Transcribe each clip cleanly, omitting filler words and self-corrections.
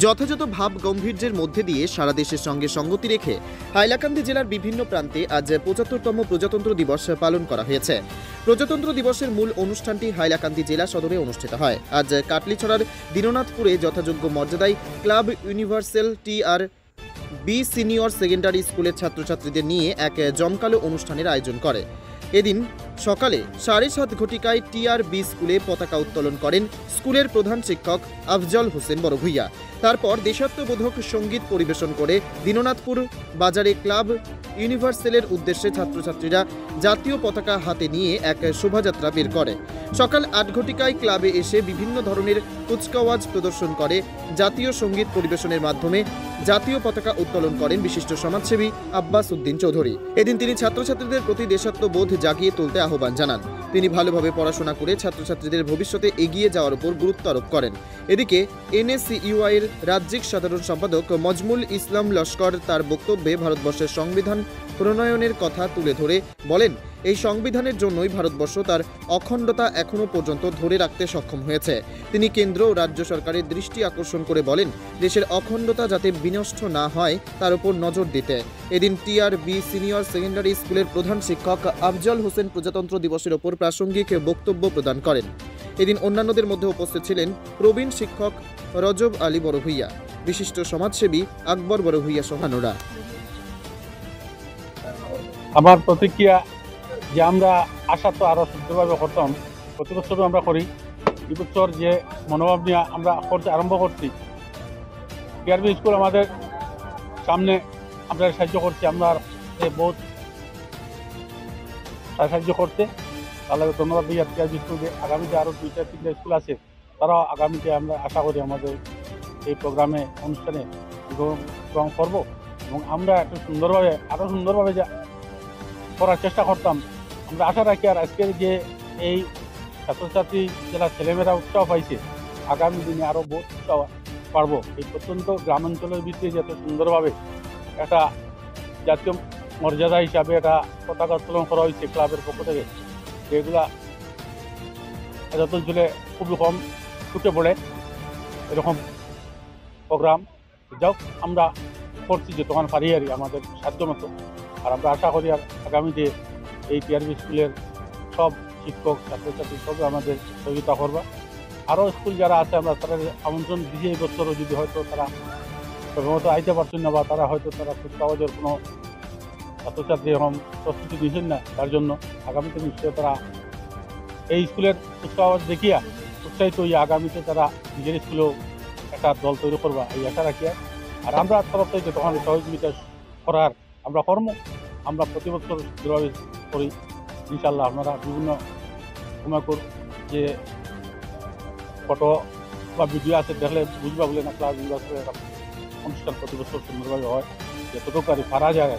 যথাযথ ভাব গম্ভীর্যের মধ্যে দিয়ে সারা দেশের সঙ্গে সঙ্গতি রেখে হাইলাকান্দি জেলার বিভিন্ন প্রান্তে আজ ৭৫তম প্রজাতন্ত্র দিবস পালন করা হয়েছে। প্রজাতন্ত্র দিবসের মূল অনুষ্ঠানটি হাইলাকান্দি জেলা সদরে অনুষ্ঠিত হয়। আজ কাটলিছড়ার দীননাথপুরে যথাযোগ্য মর্যাদায় club universal T R. B senior secondary স্কুলের ছাত্রছাত্রীদের নিয়ে এক জমকালো অনুষ্ঠানের আয়োজন করে। এদিন সকালে ৭:৩০ ঘটিকায় টি.আর. বি স্কুলে পতাকা উত্তোলন করেন স্কুলের প্রধান শিক্ষক আফজল হোসেন বড়ভূইয়া। তারপর দেশাত্মবোধক সঙ্গীত পরিবেশন করে দীননাথপুর বাজারে ক্লাব ইউনিভার্সালের উদ্দেশ্যে ছাত্রছাত্রীরা জাতীয় পতাকা হাতে নিয়ে এক শোভাযাত্রা বের করে। সকাল ৮ ঘটিকায় ক্লাবে এসে বিভিন্ন ধরনের কুচকাওয়াজ প্রদর্শন করে জাতীয় সঙ্গীত পরিবেশনের মাধ্যমে জাতীয় পতাকা উত্তোলন করেন বিশিষ্ট সমাজসেবী আব্বাস উদ্দিন চৌধুরী। এদিন তিনি ছাত্রছাত্রীদের প্রতি দেশাত্মবোধ জাগিয়ে তুলতে আহ্বান জানান। তিনি ভালোভাবে পড়াশোনা করে ছাত্রছাত্রীদের ভবিষ্যতে এগিয়ে যাওয়ার উপর গুরুত্ব আরোপ করেন। এদিকে এনএসইউআই এর রাজ্যিক সাধারণ সম্পাদক মজমুল ইসলাম লস্কর তার বক্তব্যে ভারতবর্ষের সংবিধান প্রণয়নের কথা তুলে ধরে বলেন, এই সংবিধানের জন্যই ভারতবর্ষ তার অখণ্ডতা এখনো পর্যন্ত ধরে রাখতে সক্ষম হয়েছে। তিনি কেন্দ্র ও রাজ্য সরকারের দৃষ্টি আকর্ষণ করে বলেন, দেশের অখণ্ডতা যাতে বিনষ্ট না হয় তার উপর নজর দিতে। এদিন টি.আর. বি সিনিয়র সেকেন্ডারি স্কুলের প্রধান শিক্ষক আফজল হোসেন প্রজাতন্ত্র দিবসের ওপর প্রাসঙ্গিক বক্তব্য প্রদান করেন। এদিন অন্যান্যদের মধ্যে উপস্থিত ছিলেন প্রবীণ শিক্ষক রজব আলী বড়ভূইয়া, বিশিষ্ট সমাজসেবী আকবর বড়ভূইয়া সহানুরা। আমার প্রতিক্রিয়া যে আমরা আশা তো আরও সুন্দরভাবে করতাম, প্রতি বছরও আমরা করি। এবছর যে মনোভাব নিয়ে আমরা করতে আরম্ভ করছি, টি.আর. বি স্কুল আমাদের সামনে আমরা সাহায্য করছি, আমরা বহুত সাহায্য করতে তাহলে ধন্যবাদ দিই। টি.আর. বি স্কুলকে আগামীতে আরও 2-3টা স্কুল আছে, তারাও আগামীতে আমরা আশা করি আমাদের এই প্রোগ্রামে অনুষ্ঠানে গ্রহণ করব এবং আমরা একটু সুন্দরভাবে আরও সুন্দরভাবে যা করার চেষ্টা করতাম। আমরা আশা রাখি আর আজকের যে এই ছাত্রছাত্রী যারা ছেলেমেয়েরা উৎসাহ পাইছে, আগামী দিনে আরও বহুত উৎসাহ পারব। এই প্রত্যন্ত গ্রামাঞ্চলের ভিত্তিতে যাতে সুন্দরভাবে একটা জাতীয় মর্যাদা হিসাবে একটা পতাকা উত্তোলন করা হয়েছে ক্লাবের পক্ষ থেকে, যেগুলা যত অঞ্চলে খুবই কম ছুটে পড়ে এরকম প্রোগ্রাম। যাও আমরা করছি যে তখন পারি আর আমাদের সাধ্য মতো। আর আমরা আশা করি আর আগামীতে এই টি.আর. বি স্কুলের সব শিক্ষক ছাত্রছাত্রী সব আমাদের সহযোগিতা করবা। আরও স্কুল যারা আছে আমরা তাদের আমন্ত্রণ দিয়েছি এই বছরও, যদি হয়তো তারা প্রথমত আইতে পারছেন না বা তারা হয়তো তারা কুচকাওয়াজের কোনো ছাত্রছাত্রী এরকম প্রস্তুতি দিয়েছেন না, তার জন্য আগামীতে নিশ্চয়ই তারা এই স্কুলের কুচকাওয়াজ দেখিয়া উৎসাহিত হইয়া আগামীতে তারা নিজের স্কুলেও একটা দল তৈরি করবা এই আশা রাখিয়া। আর আমরা তরফ থেকে তখন সহযোগিতা করার আমরা কর্ম আমরা প্রতি বছর যেভাবে করি, ইনশাল্লাহ আপনারা বিভিন্ন সময় যে ফটো বা ভিডিও আছে দেখলে বুঝবা বলে না, ক্লাস ইউনিভার্সিটির একটা অনুষ্ঠান প্রতি বছর সুন্দরভাবে হয়, যতটুকু আর পারা যায়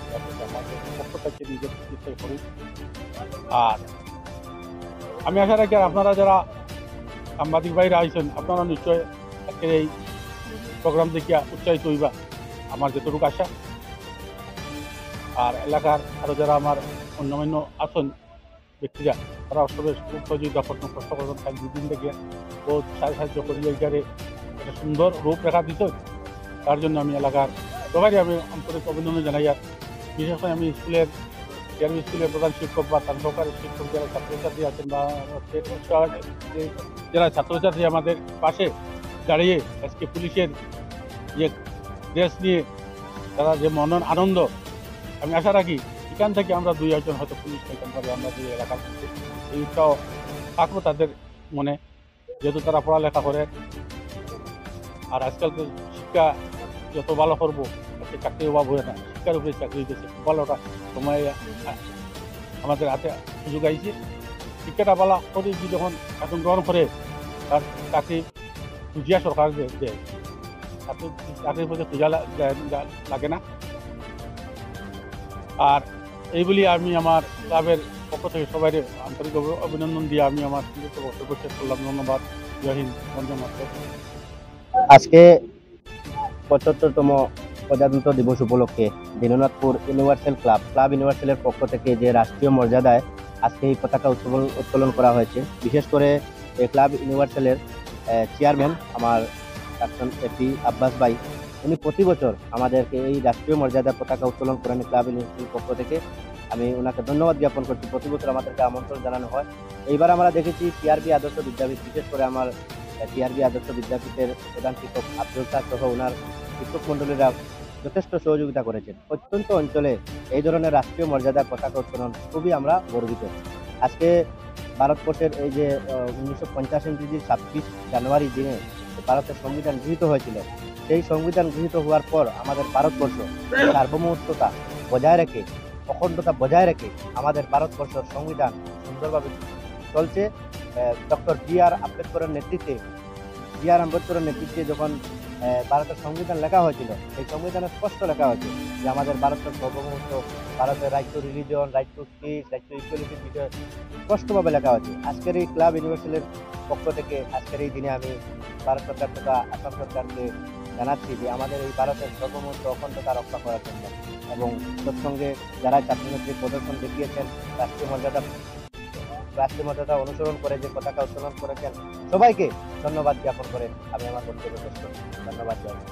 আমাদের পক্ষ থেকে নিজের চেষ্টা করি। আর আমি আশা রাখি আর আপনারা যারা সাংবাদিক ভাইরা আইছেন, আপনারা নিশ্চয় আজকের এই প্রোগ্রাম দেখিয়া উৎসাহিত হইবা, আমার যতটুকু আশা। আর এলাকার আরও যারা আমার অন্যান্য আছেন ব্যক্তিরা, তারা সবাই খুব সহযোগিতা করতেন, কষ্ট করতেন, তাই দুদিন থেকে বহুত সাহায্য করি এইখানে একটা সুন্দর রূপরেখা দিত। তার জন্য আমি এলাকার সবারই আমি আন্তরিক অভিনন্দন জানাই। আর বিশেষ করে আমি স্কুলের টি.আর. বি স্কুলের প্রধান শিক্ষক বা তার সহকারী শিক্ষক যারা ছাত্রছাত্রী আছেন বা যারা ছাত্রছাত্রী আমাদের পাশে দাঁড়িয়ে আজকে পুলিশের যে ড্রেস নিয়ে তারা যে মনন আনন্দ, আমি আশা রাখি এখান থেকে আমরা 2-1জন হয়তো পুলিশ পাইতাম পারি আমরা যে এলাকার মধ্যে, এই উৎসাহ থাকবো তাদের মনে, যেহেতু তারা পড়ালেখা করে। আর আজকাল তো শিক্ষা যত ভালো করবো তাতে চাকরির অভাব হয় না, শিক্ষার উপরে চাকরি দিয়েছে খুব ভালোটা সময় আমাদের হাতে সুযোগ আইছে। শিক্ষাটা ভালো করে যখন এখন গ্রহণ করে তার চাকরি খুঁজিয়া সরকার দেয়, চাকরির প্রতি খুঁজা লাগে না। আর এই বলি আমি আমার ক্লাবের পক্ষ থেকে সবাই আন্তরিক অভিনন্দন দিয়ে আমি আমার বক্তব্য শেষ করলাম। ধন্যবাদ। জয় হিন্দ, বন্দে মাতরম। আজকে ৭৫তম প্রজাতন্ত্র দিবস উপলক্ষে দীননাথপুর ইউনিভার্সাল ক্লাব ইউনিভার্সালের পক্ষ থেকে যে রাষ্ট্রীয় মর্যাদায় আজকে এই পতাকা উত্তোলন করা হয়েছে, বিশেষ করে এই ক্লাব ইউনিভার্সালের চেয়ারম্যান আমার প্রাক্তন এপি আব্বাস ভাই, উনি প্রতি বছর আমাদেরকে এই রাষ্ট্রীয় মর্যাদা পতাকা উত্তোলন করেন ক্লাব ইউনিভার্সিটির পক্ষ থেকে। আমি ওনাকে ধন্যবাদ জ্ঞাপন করছি। প্রতি বছর আমাদেরকে আমন্ত্রণ জানানো হয়। এইবার আমরা দেখেছি টিআরবি আদর্শ বিদ্যাপীঠ, বিশেষ করে আমার টিআরবি আদর্শ বিদ্যাপীঠের প্রধান শিক্ষক আব্দুল শাহ সহ ওনার শিক্ষক মন্ডলীরা যথেষ্ট সহযোগিতা করেছেন। অত্যন্ত অঞ্চলে এই ধরনের রাষ্ট্রীয় মর্যাদা পতাকা উত্তোলন খুবই আমরা গর্বিত। আজকে ভারতবর্ষের এই যে 1950 ইংরেজির 26 জানুয়ারি দিনে ভারতের সংবিধান গৃহীত হয়েছিল, সেই সংবিধান গৃহীত হওয়ার পর আমাদের ভারতবর্ষ সার্বভৌমত্বতা বজায় রেখে, অখণ্ডতা বজায় রেখে আমাদের ভারতবর্ষের সংবিধান সুন্দরভাবে চলছে। ডক্টর আম্বেদকরের নেতৃত্বে যখন ভারতের সংবিধান লেখা হয়েছিল, এই সংবিধানে স্পষ্ট লেখা হয়েছে যে আমাদের ভারতের সার্বভৌমত্ব, ভারতের right to religion, right to speech, right to ইকুয়ালিটির বিষয়ে স্পষ্টভাবে লেখা হয়েছে। আজকের এই ক্লাব ইউনিভার্সিটির পক্ষ থেকে আজকের এই দিনে আমি ভারত সরকার তথা আসাম সরকারকে জানাচ্ছি যে আমাদের এই ভারতের সার্বভৌমত্ব অখণ্ডতা রক্ষা করার জন্য এবং তৎসঙ্গে যারা ছাত্রছাত্রীর প্রদর্শন দেখিয়েছেন, রাষ্ট্রীয় মর্যাদা অনুসরণ করে যে পতাকা উত্তোলন করেছেন, সবাইকে ধন্যবাদ জ্ঞাপন করে আমি আমার বক্তব্য শেষ করছি। ধন্যবাদ জানাই।